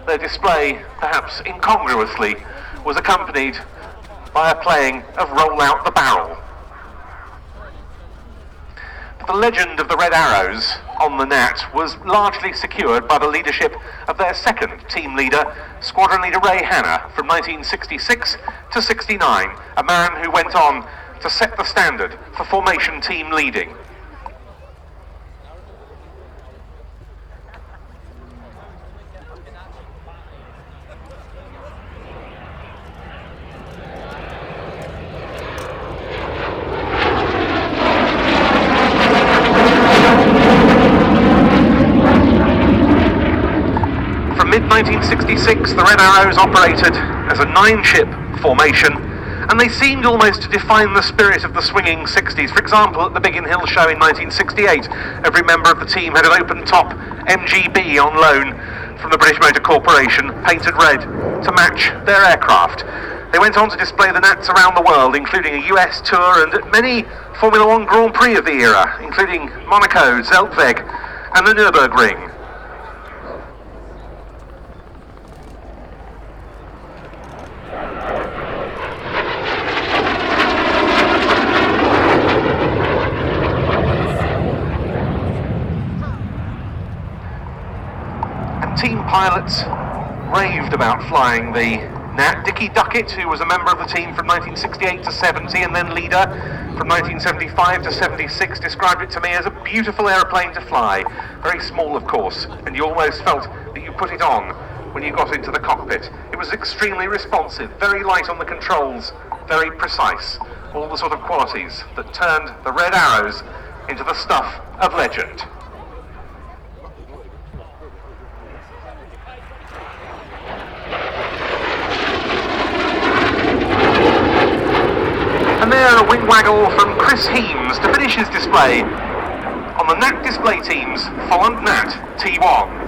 their display, perhaps incongruously, was accompanied by a playing of Roll Out the Barrel. The legend of the Red Arrows on the Gnat was largely secured by the leadership of their second team leader, Squadron Leader Ray Hanna, from 1966 to 69, a man who went on to set the standard for formation team leading. Mid-1966, the Red Arrows operated as a 9-ship formation, and they seemed almost to define the spirit of the swinging 60s. For example, at the Biggin Hill show in 1968, every member of the team had an open-top MGB on loan from the British Motor Corporation, painted red, to match their aircraft. They went on to display the Gnats around the world, including a US tour and many Formula One Grand Prix of the era, including Monaco, Zeltweg, and the Nürburgring. Team pilots raved about flying the Gnat. Dickie Duckett, who was a member of the team from 1968 to 70 and then leader from 1975 to 76, described it to me as a beautiful aeroplane to fly. Very small, of course, and you almost felt that you put it on when you got into the cockpit. It was extremely responsive, very light on the controls, very precise. All the sort of qualities that turned the Red Arrows into the stuff of legend. And there, a wing waggle from Chris Heames to finish his display on the Gnat Display Team's Folland Gnat T.1.